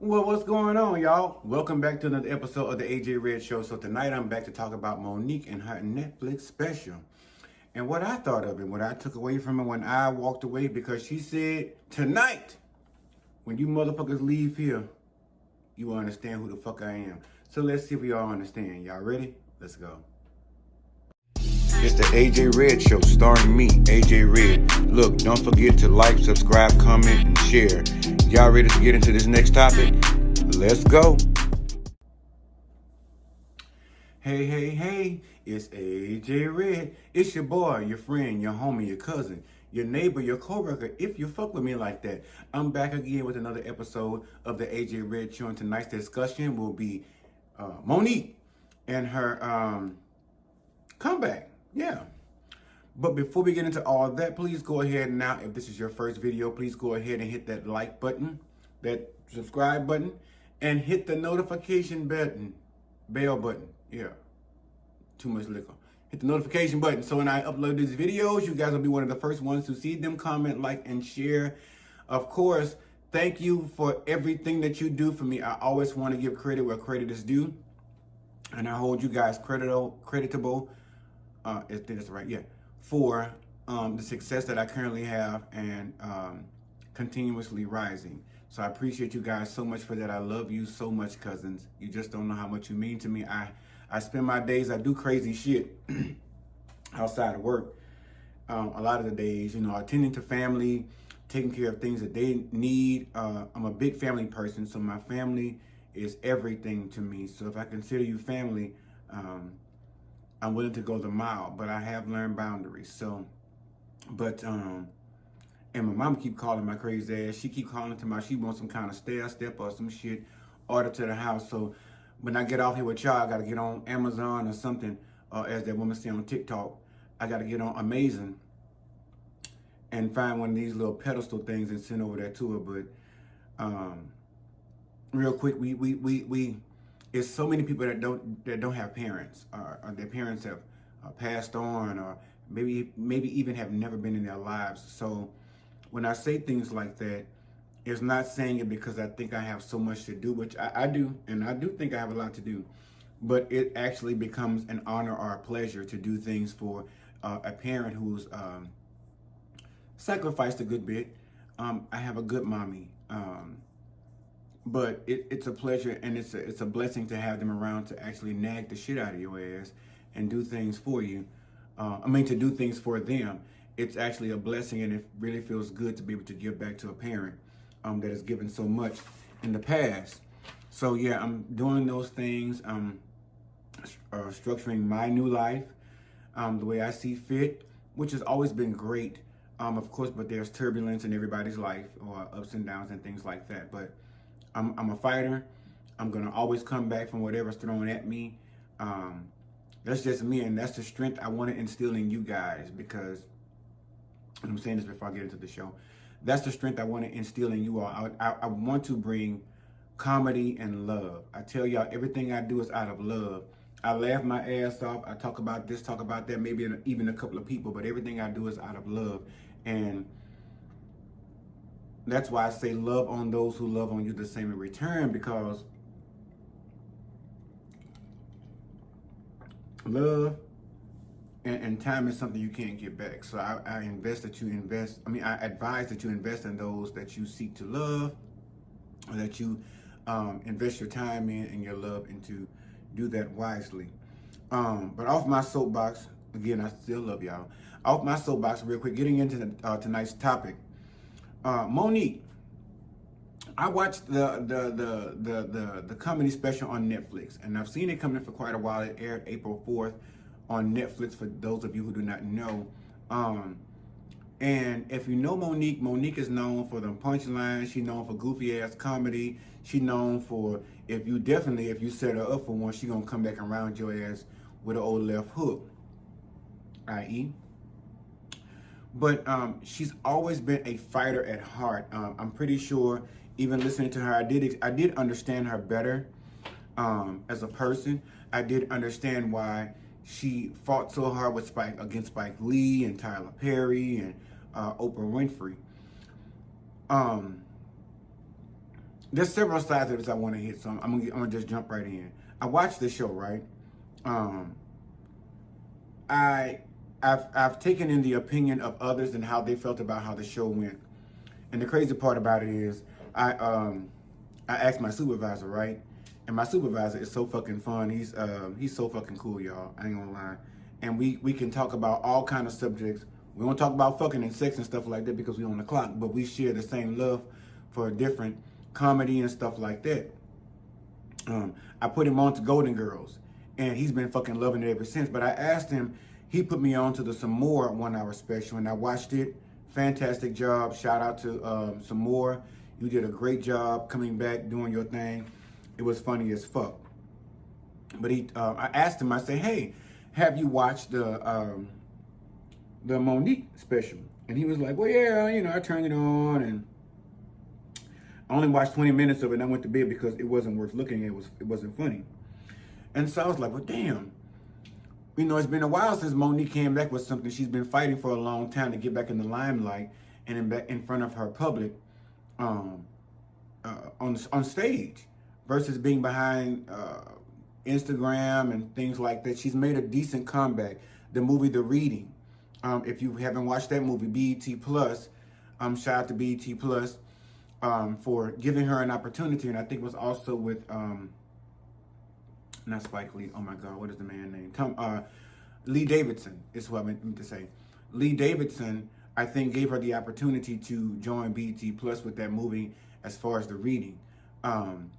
Well, what's going on, y'all? Welcome back to another episode of the AJ Red Show. So tonight I'm back to talk about Monique and her Netflix special. And what I thought of it, what I took away from it when I walked away, because she said, tonight, when you motherfuckers leave here, you will understand who the fuck I am. So let's see if we all understand. Y'all ready? Let's go. It's the AJ Red Show, starring me, AJ Red. Look, don't forget to like, subscribe, comment, and share. Y'all ready to get into this next topic? Let's go. Hey, it's AJ Red. It's your boy, your friend, your homie, your cousin, your neighbor, your coworker, if you fuck with me like that. I'm back again with another episode of the AJ Red Show, and tonight's discussion will be Monique and her comeback. Yeah. But before we get into all that, please go ahead now, if this is your first video, please go ahead and hit that like button, that subscribe button, and hit the notification button, bell button. Yeah, too much liquor. Hit the notification button so when I upload these videos, you guys will be one of the first ones to see them, comment, like, and share. Of course, thank you for everything that you do for me. I always want to give credit where credit is due, and I hold you guys creditable. If that's right, yeah, for the success that I currently have and continuously rising. So I appreciate you guys so much for that. I love you so much, cousins. You just don't know how much you mean to me. I spend my days, I do crazy shit outside of work. A lot of the days, attending to family, taking care of things that they need. I'm a big family person, so my family is everything to me. So if I consider you family, I'm willing to go the mile, but I have learned boundaries. So, and my mom keep calling my crazy ass. She keep calling to she wants some kind of step or some shit ordered to the house. So when I get off here with y'all, I gotta get on Amazon or something, as that woman say on TikTok. I gotta get on Amazon and find one of these little pedestal things and send over there to her. But real quick, we it's so many people that don't have parents, or their parents have passed on, or maybe even have never been in their lives. So when I say things like that, it's not saying it because I think I have so much to do, which I do, and I do think I have a lot to do. But it actually becomes an honor or a pleasure to do things for a parent who's sacrificed a good bit. I have a good mommy. But it's a pleasure and it's a blessing to have them around to actually nag the shit out of your ass and do things for you. To do things for them. It's actually a blessing, and it really feels good to be able to give back to a parent that has given so much in the past. So yeah, I'm doing those things. I'm structuring my new life the way I see fit, which has always been great. Of course, but there's turbulence in everybody's life, or ups and downs and things like that. But I'm a fighter. I'm gonna always come back from whatever's thrown at me. That's just me, and that's the strength I want to instill in you guys, because, and I'm saying this before I get into the show, that's the strength I want to instill in you all. I want to bring comedy and love. I tell y'all, everything I do is out of love. I laugh my ass off. I talk about this, talk about that, maybe even a couple of people, but everything I do is out of love. And that's why I say love on those who love on you the same in return, because love and time is something you can't get back. So I advise that you invest in those that you seek to love, or that you invest your time in and your love into. Do that wisely. But off my soapbox, again, I still love y'all. Off my soapbox real quick, getting into tonight's topic. Monique, I watched the comedy special on Netflix, and I've seen it coming for quite a while. It aired April 4th on Netflix, for those of you who do not know. And if you know Monique, Monique is known for the punchlines. She's known for goofy ass comedy. She's known for, if you set her up for one, she's gonna come back around your ass with an old left hook, i.e. But she's always been a fighter at heart. I'm pretty sure, even listening to her, I did understand her better as a person. I did understand why she fought so hard with against Spike Lee and Tyler Perry and Oprah Winfrey. there's several sides of this I want to hit, so I'm gonna just jump right in. I watched the show, right? Um, I've taken in the opinion of others and how they felt about how the show went. And the crazy part about it is, I asked my supervisor, right? And my supervisor is so fucking fun. He's so fucking cool, y'all. I ain't gonna lie. And we can talk about all kind of subjects. We don't talk about fucking and sex and stuff like that because we on the clock, but we share the same love for different comedy and stuff like that. I put him on to Golden Girls, and he's been fucking loving it ever since. But I asked him, he put me on to the Some More 1 hour special, and I watched it. Fantastic job. Shout out to Some More. You did a great job coming back, doing your thing. It was funny as fuck. But I asked him, I said, hey, have you watched the Monique special? And he was like, well, yeah, you know, I turned it on, and I only watched 20 minutes of it, and I went to bed because it wasn't worth looking at. It wasn't funny. And so I was like, well, damn. You know, it's been a while since Monique came back with something. She's been fighting for a long time to get back in the limelight and in front of her public on stage versus being behind Instagram and things like that. She's made a decent comeback. The movie The Reading. If you haven't watched that movie, BET Plus, shout out to BET Plus for giving her an opportunity. And I think it was also with not Spike Lee. Oh my God, what is the man's name? Lee Davidson is what I meant to say. Lee Davidson, I think, gave her the opportunity to join BET Plus with that movie as far as The Reading. And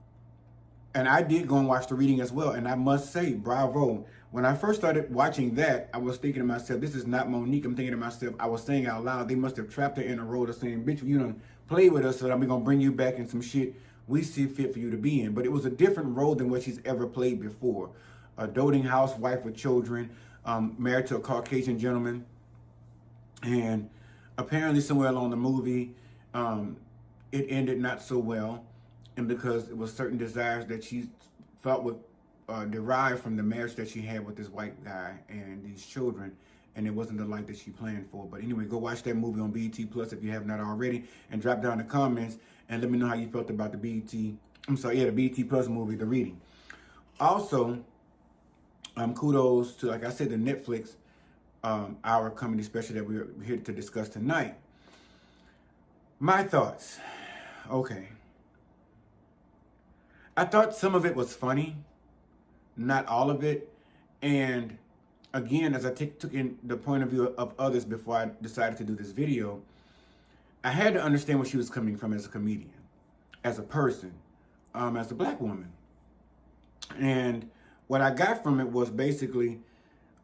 I did go and watch The Reading as well. And I must say, bravo. When I first started watching that, I was thinking to myself, this is not Monique. I'm thinking to myself, I was saying out loud, they must have trapped her in a role of saying, bitch, you done play with us, so we're going to bring you back in some shit we see fit for you to be in. But it was a different role than what she's ever played before. A doting housewife with children, married to a Caucasian gentleman. And apparently somewhere along the movie, it ended not so well. And because it was certain desires that she felt would derive from the marriage that she had with this white guy and these children. And it wasn't the life that she planned for. But anyway, go watch that movie on BET Plus if you have not already. And drop down the comments and let me know how you felt about the the BET Plus movie, The Reading. Also, kudos to, like I said, the Netflix our comedy special that we're here to discuss tonight. My thoughts. Okay. I thought some of it was funny, not all of it. And again, as I took in the point of view of others before I decided to do this video, I had to understand where she was coming from as a comedian, as a person, as a black woman. And what I got from it was basically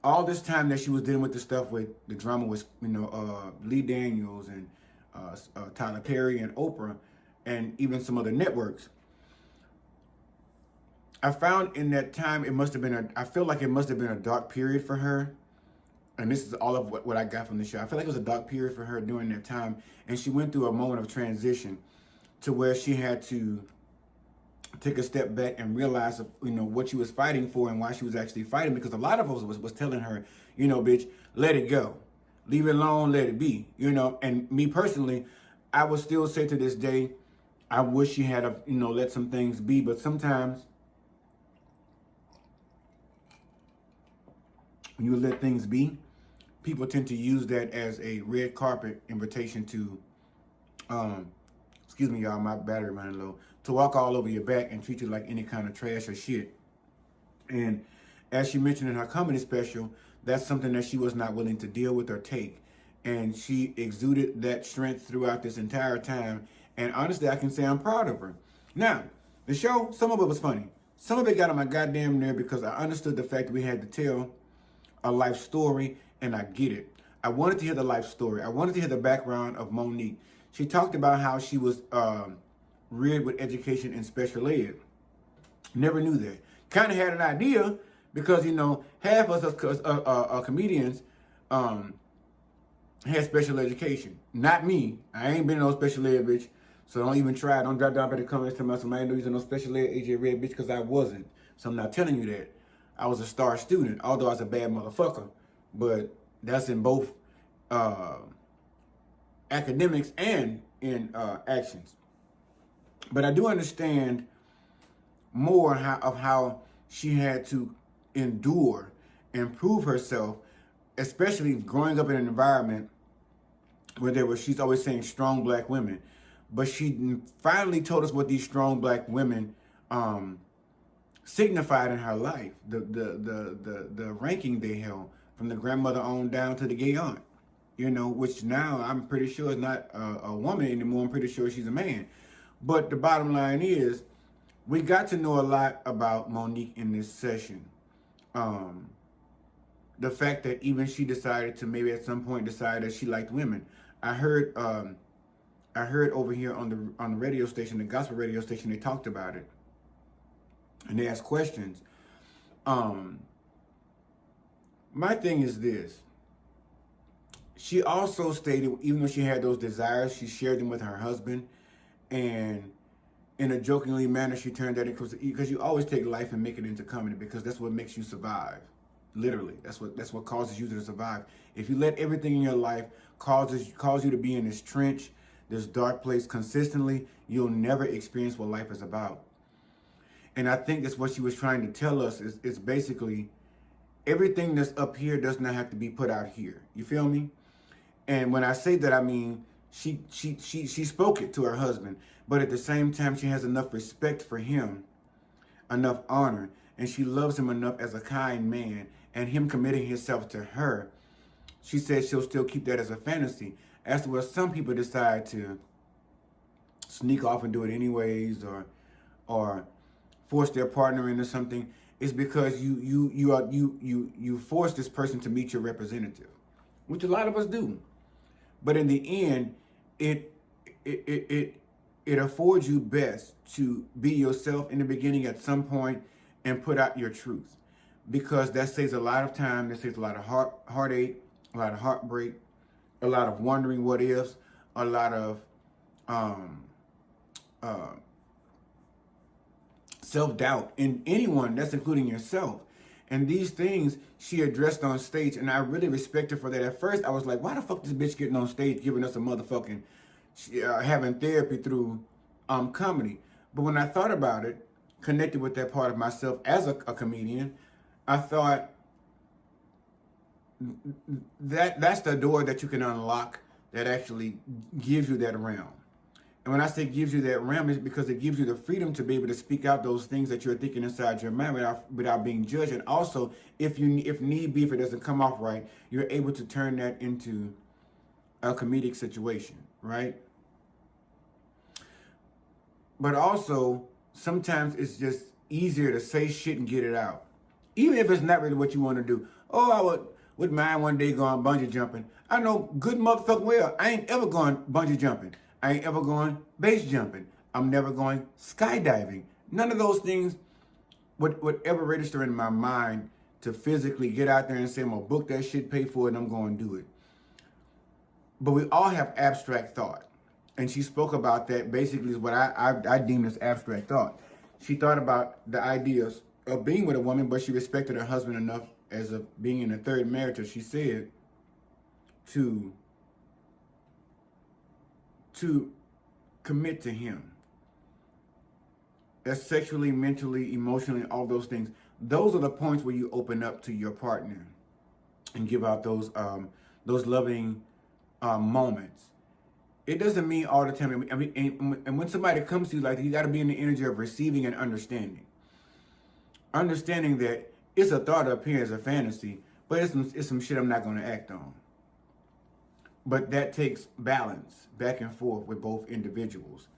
all this time that she was dealing with the stuff with the drama with, Lee Daniels and Tyler Perry and Oprah and even some other networks. I found in that time I feel like it must have been a dark period for her. And this is all of what I got from the show. I feel like it was a dark period for her during that time. And she went through a moment of transition to where she had to take a step back and realize, what she was fighting for and why she was actually fighting. Because a lot of us was telling her, bitch, let it go. Leave it alone, let it be. And me personally, I would still say to this day, I wish she had, let some things be. But sometimes when you let things be, people tend to use that as a red carpet invitation to, excuse me, y'all, my battery running low, to walk all over your back and treat you like any kind of trash or shit. And as she mentioned in her comedy special, that's something that she was not willing to deal with or take. And she exuded that strength throughout this entire time. And honestly, I can say I'm proud of her. Now, the show, some of it was funny. Some of it got on my goddamn nerve because I understood the fact that we had to tell a life story, and I get it. I wanted to hear the life story. I wanted to hear the background of Monique. She talked about how she was reared with education in special ed. Never knew that. Kind of had an idea because, half of us comedians had special education. Not me. I ain't been in no special ed, bitch. So don't even try. Don't drop down by the comments to me. I ain't using no special ed, AJ Red, bitch, because I wasn't. So I'm not telling you that. I was a star student, although I was a bad motherfucker. But that's in both academics and in actions. But I do understand more of how she had to endure and prove herself, especially growing up in an environment where she's always saying strong black women. But she finally told us what these strong black women signified in her life, the ranking they held, from the grandmother on down to the gay aunt, which now I'm pretty sure is not a woman anymore. I'm pretty sure she's a man. But the bottom line is, we got to know a lot about Monique in this session. The fact that even she decided to maybe at some point decide that she liked women. I heard over here on the radio station, the gospel radio station, they talked about it. And they asked questions. My thing is this. She also stated, even though she had those desires, she shared them with her husband. And in a jokingly manner, she turned that into, because you always take life and make it into comedy, because that's what makes you survive. Literally, that's what causes you to survive. If you let everything in your life cause you to be in this trench, this dark place consistently, you'll never experience what life is about. And I think that's what she was trying to tell us is basically everything that's up here does not have to be put out here. You feel me? And when I say that, I mean she spoke it to her husband, but at the same time she has enough respect for him, enough honor, and she loves him enough as a kind man, and him committing himself to her, she said she'll still keep that as a fantasy. As to where some people decide to sneak off and do it anyways, or force their partner into something, is because you force this person to meet your representative, which a lot of us do. But in the end, it affords you best to be yourself in the beginning at some point and put out your truth, because that saves a lot of time, that saves a lot of heartache, a lot of heartbreak, a lot of wondering what ifs, a lot of self-doubt in anyone, that's including yourself. And these things she addressed on stage, and I really respect her for that. At first, I was like, why the fuck this bitch getting on stage giving us a motherfucking, having therapy through comedy? But when I thought about it, connected with that part of myself as a comedian, I thought that's the door that you can unlock that actually gives you that realm. And when I say gives you that realm, it's because it gives you the freedom to be able to speak out those things that you're thinking inside your mind without being judged. And also, if need be, if it doesn't come off right, you're able to turn that into a comedic situation, right? But also, sometimes it's just easier to say shit and get it out, even if it's not really what you want to do. Oh, I would mind one day going bungee jumping. I know good motherfucking well I ain't ever going bungee jumping. I ain't ever going base jumping. I'm never going skydiving. None of those things would ever register in my mind to physically get out there and say, I'm going to book that shit, pay for it, and I'm going to do it. But we all have abstract thought. And she spoke about that basically is what I deem as abstract thought. She thought about the ideas of being with a woman, but she respected her husband enough as of being in a third marriage, as she said, to commit to him. That's sexually, mentally, emotionally, all those things. Those are the points where you open up to your partner and give out those loving moments. It doesn't mean all the time. I mean, and when somebody comes to you like that, you got to be in the energy of receiving and understanding. Understanding that it's a thought up here as a fantasy, but it's some shit I'm not going to act on. But that takes balance back and forth with both individuals.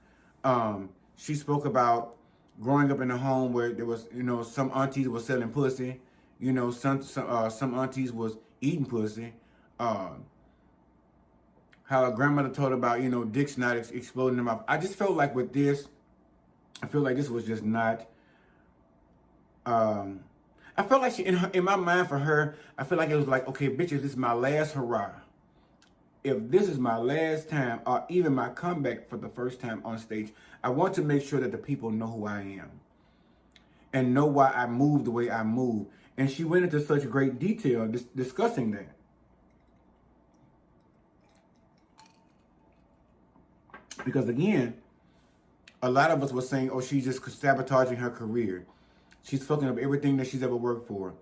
She spoke about growing up in a home where there was, some aunties were selling pussy, some aunties was eating pussy. How a grandmother told about, dicks not exploding in the mouth. I just felt like with this, I feel like this was just not. I felt like in my mind for her, I feel like it was like, okay, bitches, this is my last hurrah. If this is my last time, or even my comeback for the first time on stage, I want to make sure that the people know who I am and know why I move the way I move. And she went into such great detail discussing that. Because again, A lot of us were saying, oh, she's just sabotaging her career. She's fucking up everything that she's ever worked for.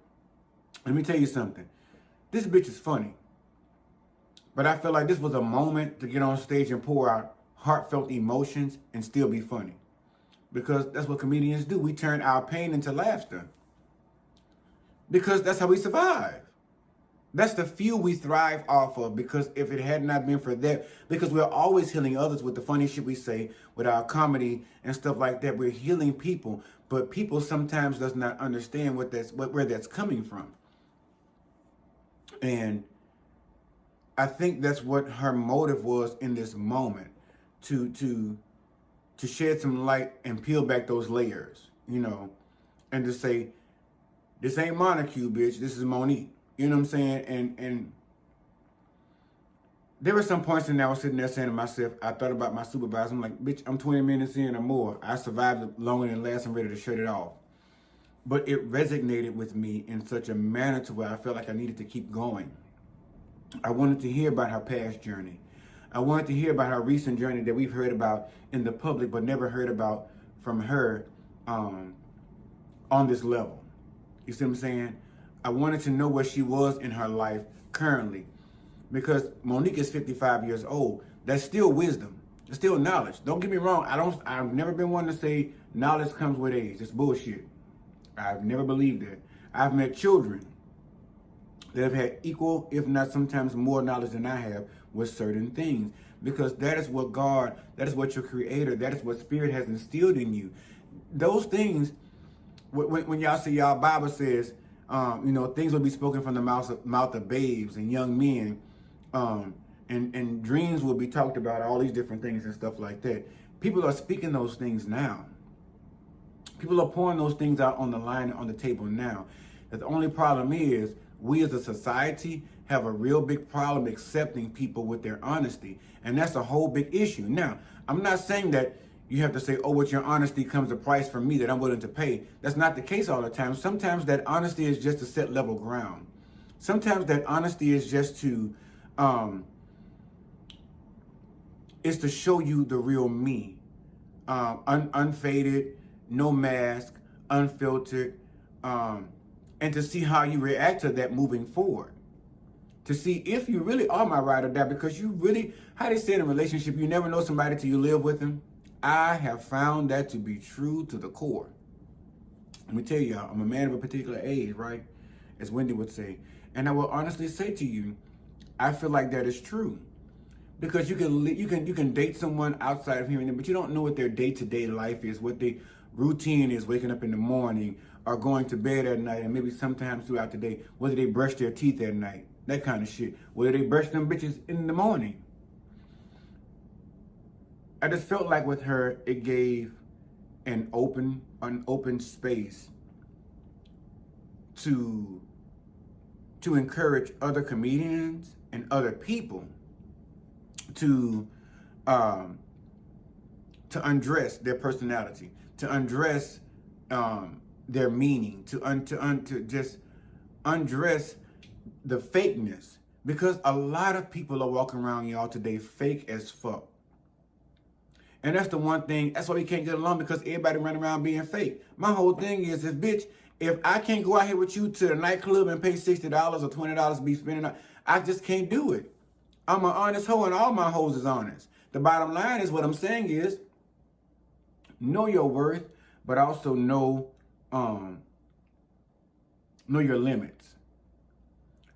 Let me tell you something. This bitch is funny. But I feel like this was a moment to get on stage and pour out heartfelt emotions and still be funny. Because that's what comedians do. We turn our pain into laughter. Because that's how we survive. That's the fuel we thrive off of. Because if it had not been for that, because we're always healing others with the funny shit we say, with our comedy and stuff like that. We're healing people. But people sometimes does not understand where that's coming from. And I think that's what her motive was in this moment. To shed some light and peel back those layers, you know, and to say, this ain't Monique, bitch, this is Monique. You know what I'm saying? And there were some points in there I was sitting there saying to myself, I thought about my supervisor. I'm like, bitch, I'm 20 minutes in or more. I survived longer than last. I'm ready to shut it off. But it resonated with me in such a manner to where I felt like I needed to keep going. I wanted to hear about her past journey. I wanted to hear about her recent journey that we've heard about in the public, but never heard about from her on this level. You see what I'm saying? I wanted to know where she was in her life currently. Because Monique is 55 years old. That's still wisdom. It's still knowledge. Don't get me wrong. I've never been one to say knowledge comes with age. It's bullshit. I've never believed that. I've met children that have had equal, if not sometimes more knowledge than I have with certain things. Because that is what God, that is what your creator, that is what spirit has instilled in you. Those things, when y'all see y'all Bible says, things will be spoken from the mouth of babes and young men, and dreams will be talked about, all these different things and stuff like that. People are speaking those things now. People are pouring those things out on the line, on the table now. The only problem is, we as a society have a real big problem accepting people with their honesty. And that's a whole big issue. Now, I'm not saying that you have to say, oh, with your honesty comes a price from me that I'm willing to pay. That's not the case all the time. Sometimes that honesty is just to set level ground. Sometimes that honesty is just to, is to show you the real me. Unfaded, no mask, unfiltered, and to see how you react to that moving forward. To see if you really are my ride or die, because you really, how they say in a relationship, you never know somebody till you live with them. I have found that to be true to the core. Let me tell y'all, I'm a man of a particular age, right? As Wendy would say. And I will honestly say to you, I feel like that is true. Because you can date someone outside of hearing them, but you don't know what their day-to-day life is, what their routine is, waking up in the morning or going to bed at night, and maybe sometimes throughout the day, whether they brush their teeth at night, that kind of shit. Whether they brush them bitches in the morning. I just felt like with her, it gave an open space to encourage other comedians and other people to undress their personality, to undress their meaning, to just undress the fakeness. Because a lot of people are walking around y'all today fake as fuck. And that's the one thing, that's why we can't get along, because everybody running around being fake. My whole thing is, if I can't go out here with you to the nightclub and pay $60 or $20 to be spending, I just can't do it. I'm an honest hoe, and all my hoes is honest. The bottom line is, what I'm saying is, know your worth, but also know your limits.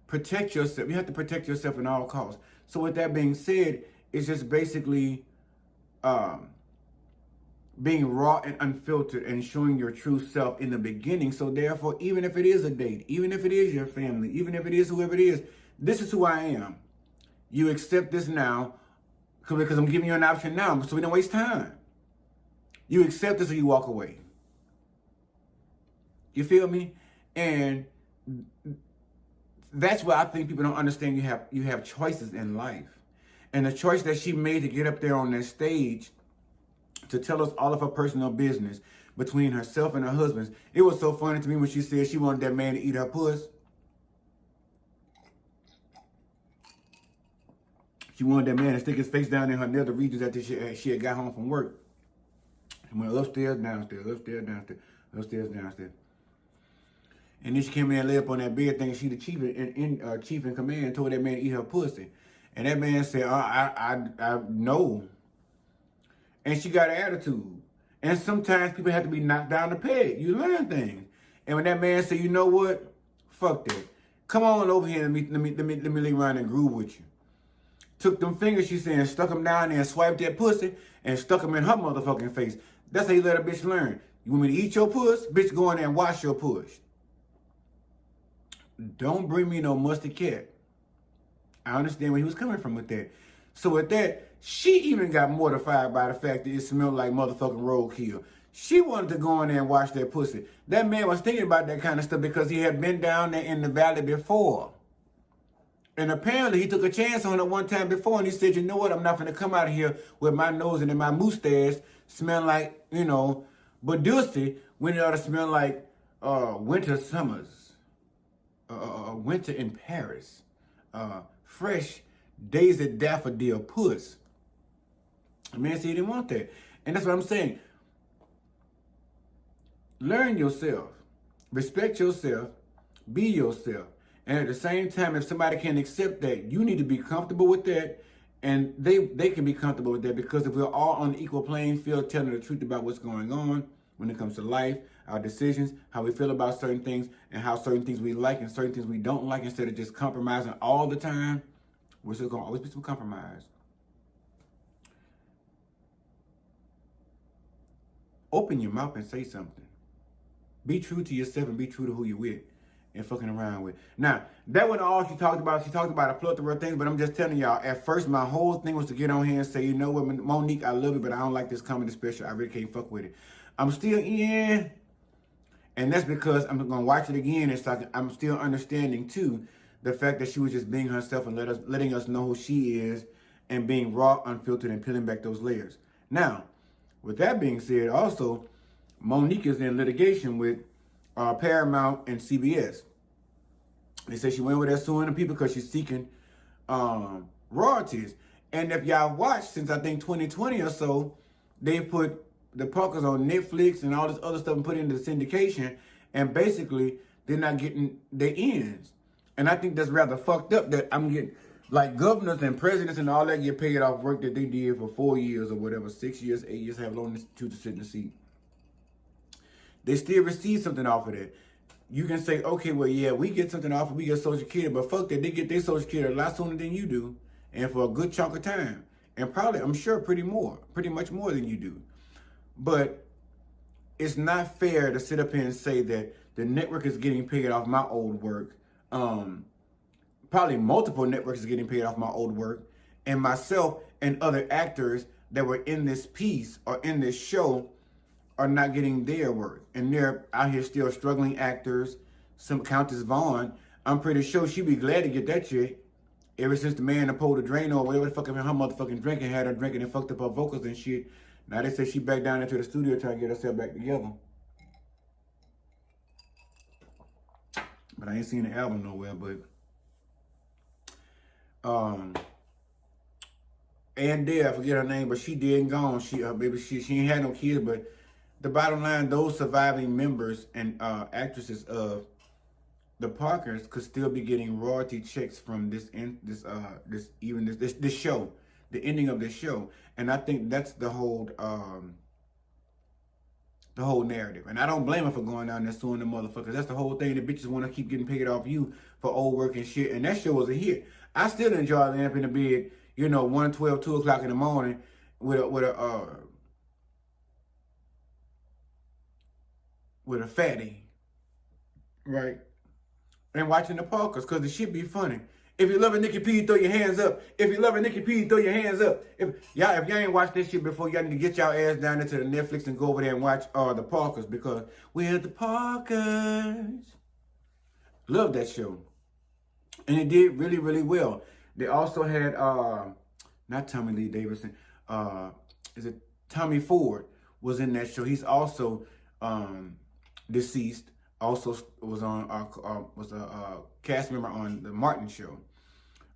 Protect yourself. You have to protect yourself at all costs. So with that being said, it's just basically being raw and unfiltered and showing your true self in the beginning. So therefore, even if it is a date, even if it is your family, even if it is whoever it is, this is who I am. You accept this now because I'm giving you an option now, so we don't waste time. You accept this or you walk away. You feel me? And that's why I think people don't understand you have choices in life. And the choice that she made to get up there on that stage to tell us all of her personal business between herself and her husband. It was so funny to me when she said she wanted that man to eat her puss. She wanted that man to stick his face down in her nether regions after she had got home from work. And went upstairs, downstairs, upstairs, downstairs, upstairs, downstairs. And then she came in and lay up on that bed thinking she the chief in command, told that man to eat her pussy. And that man said, I no. And she got an attitude. And sometimes people have to be knocked down the peg. You learn things. And when that man said, you know what? Fuck that. Come on over here and let me lay around and groove with you. Took them fingers, she said, and stuck them down there and swiped that pussy and stuck them in her motherfucking face. That's how you let a bitch learn. You want me to eat your puss? Bitch, go in there and wash your puss. Don't bring me no mustard cat. I understand where he was coming from with that. So with that, she even got mortified by the fact that it smelled like motherfucking roadkill. She wanted to go in there and wash that pussy. That man was thinking about that kind of stuff because he had been down there in the valley before. And apparently he took a chance on it one time before and he said, you know what, I'm not going to come out of here with my nose and my mustache smell like, Badusi when it ought to smell like winter summers, winter in Paris, fresh daisy daffodil puss. The man said he didn't want that. And that's what I'm saying. Learn yourself. Respect yourself. Be yourself. And at the same time, if somebody can accept that, you need to be comfortable with that. And they can be comfortable with that, because if we're all on the equal playing field telling the truth about what's going on when it comes to life, our decisions, how we feel about certain things, and how certain things we like and certain things we don't like, instead of just compromising all the time, we're still going to always be some compromise. Open your mouth and say something. Be true to yourself and be true to who you're with and fucking around with. Now, that wasn't all she talked about. She talked about a plethora of things, but I'm just telling y'all, at first, my whole thing was to get on here and say, you know what, Monique, I love it, but I don't like this comedy special. I really can't fuck with it. I'm still in, and that's because I'm going to watch it again, and so I'm still understanding, too, the fact that she was just being herself and letting us know who she is and being raw, unfiltered, and peeling back those layers. Now, with that being said, also, Monique is in litigation with Paramount and CBS. They say she went over there suing the people because she's seeking royalties. And if y'all watched since I think 2020 or so, they put the Parkers on Netflix and all this other stuff and put into syndication. And basically, they're not getting their ends. And I think that's rather fucked up that I'm getting, like, governors and presidents and all that get paid off work that they did for 4 years or whatever, 6 years, 8 years, have long to sit in the seat. They still receive something off of that. You can say, okay, well, yeah, we get something off, we get Social Security, but fuck that, they get their Social Security a lot sooner than you do, and for a good chunk of time. And probably, I'm sure, pretty much more than you do. But it's not fair to sit up here and say that the network is getting paid off my old work. Probably multiple networks is getting paid off my old work, and myself and other actors that were in this piece or in this show are not getting their work. And they're out here still struggling actors. Some Countess Vaughn, I'm pretty sure she'd be glad to get that chick. Ever since the man that pulled the drain or whatever the fuck her motherfucking drinking, had her drinking and fucked up her vocals and shit. Now they say she back down into the studio trying to get herself back together. But I ain't seen the album nowhere, but and there, I forget her name, but she dead and gone. She ain't had no kids, but the bottom line, those surviving members and actresses of the Parkers could still be getting royalty checks from this show, the ending of this show. And I think that's the whole narrative. And I don't blame her for going down there suing the motherfuckers. That's the whole thing. The bitches want to keep getting paid off you for old work and shit. And that show was a hit. I still enjoy laying up in the bed, 1, 12, 2 o'clock in the morning with a fatty, right? And watching the Parkers, because the shit be funny. If you love a Nikki P, throw your hands up. If you love a Nikki P, throw your hands up. If y'all ain't watched this shit before, y'all need to get y'all ass down into the Netflix and go over there and watch the Parkers, because we're the Parkers. Love that show. And it did really, really well. They also had, not Tommy Lee Davidson, is it Tommy Ford was in that show. He's also deceased. Also was a cast member on the Martin show.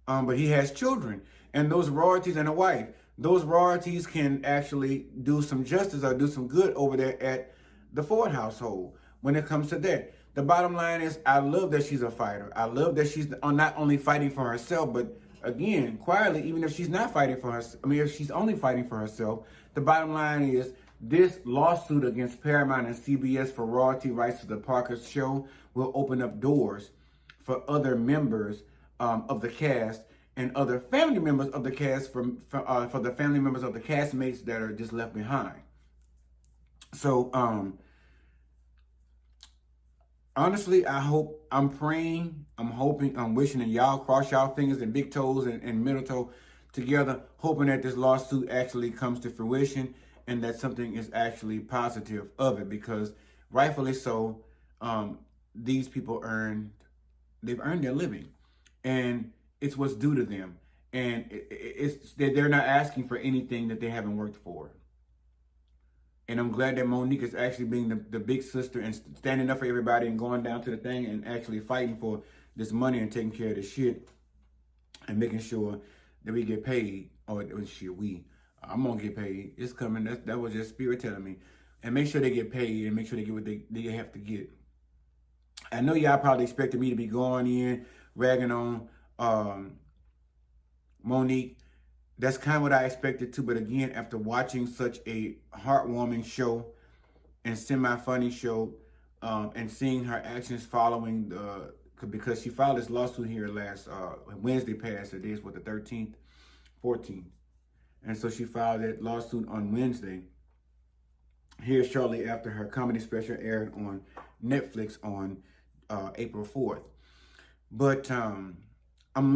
But he has children, and those royalties and a wife. those royalties can actually do some justice or do some good over there at the Ford household when it comes to that. The bottom line is, I love that she's a fighter. I love that she's not only fighting for herself, but again, quietly, even if she's not fighting for herself, I mean, if she's only fighting for herself, the bottom line is this lawsuit against Paramount and CBS for royalty rights to the Parker show will open up doors for other members of the cast and other family members of the cast for the family members of the castmates that are just left behind. So, honestly, I'm praying, I'm hoping, I'm wishing, and y'all cross y'all fingers and big toes and middle toe together, hoping that this lawsuit actually comes to fruition and that something is actually positive of it, because rightfully so, these people they've earned their living, and it's what's due to them, and they're not asking for anything that they haven't worked for. And I'm glad that Monique is actually being the big sister and standing up for everybody and going down to the thing and actually fighting for this money and taking care of this shit and making sure that we get paid. Or shit, I'm gonna get paid. It's coming. That was just spirit telling me. And make sure they get paid and make sure they get what they have to get. I know y'all probably expected me to be going in, ragging on Monique. That's kind of what I expected too. But again, after watching such a heartwarming show and semi-funny show, and seeing her actions following because she filed this lawsuit here last Wednesday past. Today is what, the 13th, 14th. And so she filed that lawsuit on Wednesday, here shortly after her comedy special aired on Netflix on April 4th. But I'm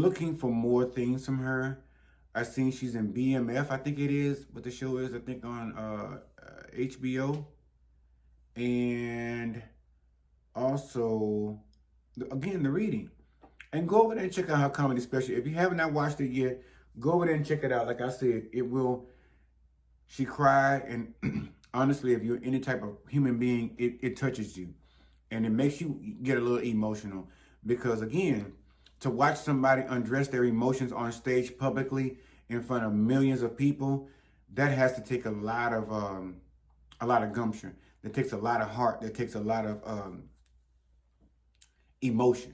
looking for more things from her. I seen she's in BMF, I think it is, what the show is, I think on HBO. And also, again, The Reading. And go over there and check out her comedy special. If you have not watched it yet, go over there and check it out. Like I said, she cried, and honestly, if you're any type of human being, it touches you. And it makes you get a little emotional. Because again, to watch somebody undress their emotions on stage publicly in front of millions of people, that has to take a lot of gumption. That takes a lot of heart. That takes a lot of emotion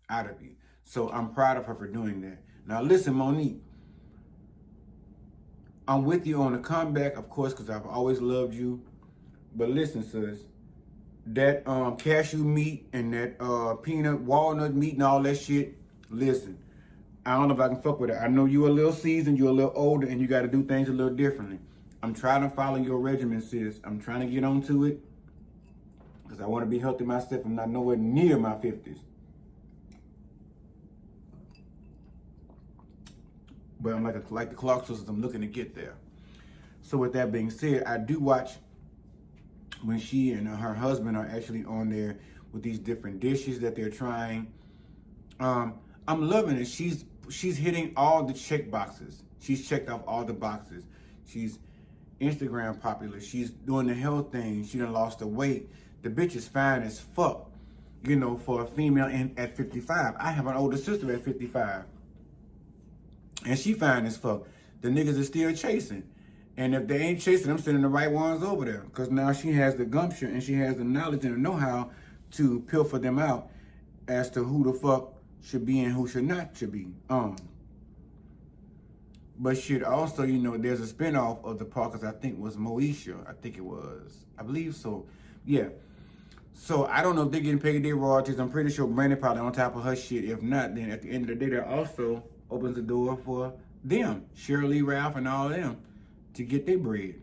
out of you. So I'm proud of her for doing that. Now listen, Monique, I'm with you on the comeback, of course, because I've always loved you. But listen, sis, that cashew meat and that peanut walnut meat and all that shit, listen, I don't know if I can fuck with it. I know you're a little seasoned, you're a little older, and you got to do things a little differently. I'm trying to follow your regimen, sis. I'm trying to get onto it because I want to be healthy myself. I'm not nowhere near my 50s. But I'm like the Clark sisters, I'm looking to get there. So with that being said, I do watch when she and her husband are actually on there with these different dishes that they're trying. I'm loving it. She's hitting all the check boxes. She's checked off all the boxes. She's Instagram popular. She's doing the health thing. She done lost the weight. The bitch is fine as fuck, you know, for a female at 55. I have an older sister at 55. And she fine as fuck. The niggas are still chasing. And if they ain't chasing, I'm sending the right ones over there. Because now she has the gumption and she has the knowledge and the know-how to pilfer them out as to who the fuck should be and who should be. But shit, also, you know, there's a spinoff of the Parkers, I think was Moesha. I think it was. I believe so. Yeah. So I don't know if they're getting paid their royalties. I'm pretty sure Brandy probably on top of her shit. If not, then at the end of the day, that also opens the door for them, Shirley, Ralph, and all of them, to get their bread.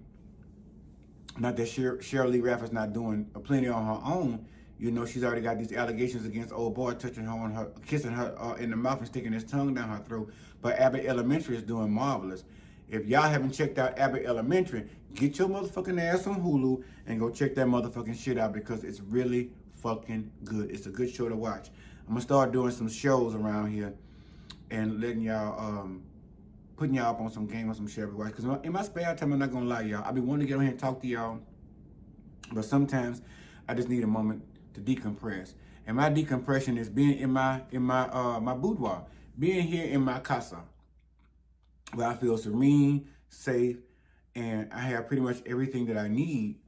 Not that Shirley Ralph is not doing plenty on her own. You know, she's already got these allegations against old boy touching her on her, kissing her in the mouth and sticking his tongue down her throat. But Abbott Elementary is doing marvelous. If y'all haven't checked out Abbott Elementary, get your motherfucking ass on Hulu and go check that motherfucking shit out because it's really fucking good. It's a good show to watch. I'm gonna start doing some shows around here and letting y'all, putting y'all up on some game or some shit every watch. Because in my spare time, I'm not gonna lie, y'all, I be wanting to get on here and talk to y'all, but sometimes I just need a moment to decompress. And my decompression is being in my boudoir, being here in my casa, where I feel serene, safe, and I have pretty much everything that I need.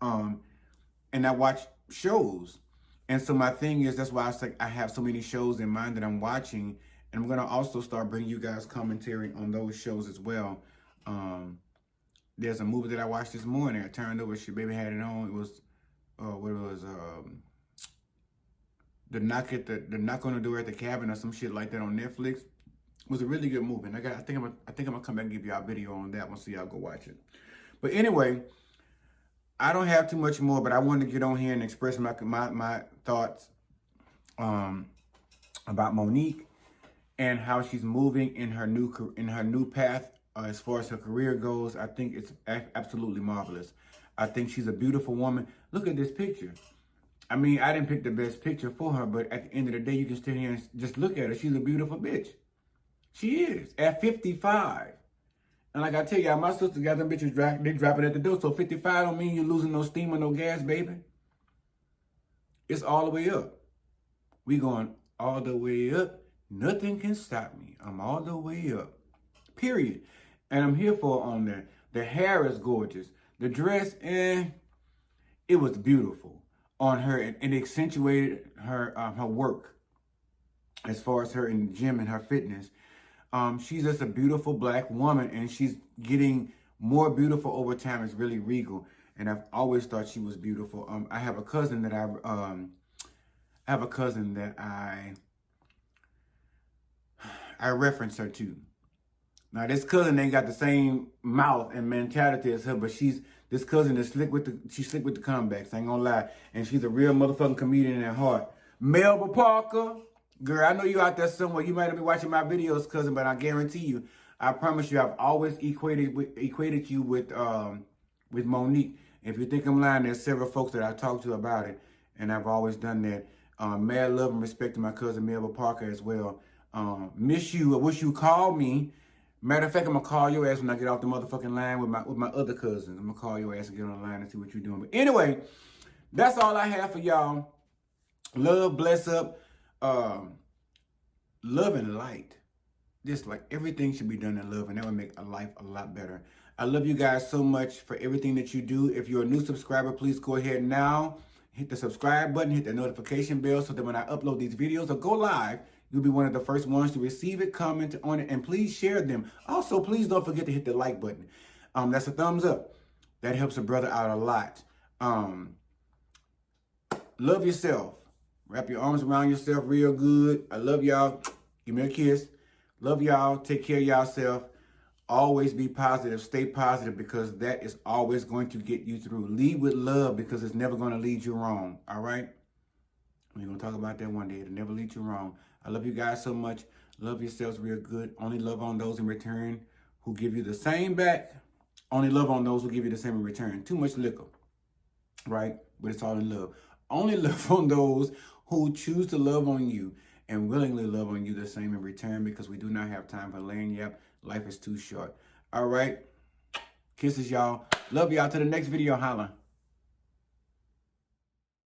And I watch shows. And so my thing is, that's why I have so many shows in mind that I'm watching. And I'm going to also start bringing you guys commentary on those shows as well. There's a movie that I watched this morning. I turned over, she baby had it on. It was, the knock on the door at the cabin or some shit like that on Netflix. It was a really good movie. And I think I'm gonna come back and give y'all a video on that one so y'all go watch it. But anyway, I don't have too much more, but I wanted to get on here and express my thoughts about Monique and how she's moving in her new path as far as her career goes. I think it's absolutely marvelous. I think she's a beautiful woman. Look at this picture. I mean, I didn't pick the best picture for her, but at the end of the day, you can stand here and just look at her. She's a beautiful bitch. She is at 55. And like I tell y'all, my sister got them bitches they dropping at the door. So 55 don't mean you're losing no steam or no gas, baby. It's all the way up. We going all the way up. Nothing can stop me. I'm all the way up. Period. And I'm here for it on there. The hair is gorgeous. The dress, it was beautiful on her, and it accentuated her work as far as her in the gym and her fitness. She's just a beautiful black woman, and she's getting more beautiful over time. It's really regal, and I've always thought she was beautiful. I have a cousin that I reference her to. Now this cousin ain't got the same mouth and mentality as her, but this cousin is slick with the comebacks. I ain't gonna lie, and she's a real motherfucking comedian at heart. Melba Parker. Girl, I know you out there somewhere. You might not be watching my videos, cousin, but I guarantee you, I promise you, I've always equated you with Monique. If you think I'm lying, there's several folks that I talked to about it, and I've always done that. Mad love and respect to my cousin Melba Parker as well. Miss you. I wish you called me. Matter of fact, I'm gonna call your ass when I get off the motherfucking line with my other cousins. I'm gonna call your ass and get on the line and see what you're doing. But anyway, that's all I have for y'all. Love, bless up. Love and light. Just like everything should be done in love, and that would make a life a lot better. I love you guys so much for everything that you do. If you're a new subscriber, please go ahead now. Hit the subscribe button, hit the notification bell so that when I upload these videos or go live, you'll be one of the first ones to receive it, comment on it, and please share them. Also, please don't forget to hit the like button. That's a thumbs up. That helps a brother out a lot. Love yourself. Wrap your arms around yourself real good. I love y'all. Give me a kiss. Love y'all. Take care of yourself. Always be positive. Stay positive, because that is always going to get you through. Lead with love, because it's never going to lead you wrong. All right? We're going to talk about that one day. It'll never lead you wrong. I love you guys so much. Love yourselves real good. Only love on those in return who give you the same back. Only love on those who give you the same in return. Too much liquor. Right? But it's all in love. Only love on those who choose to love on you and willingly love on you the same in return, because we do not have time for laying yap. Life is too short. All right. Kisses, y'all. Love y'all. To the next video. Holla.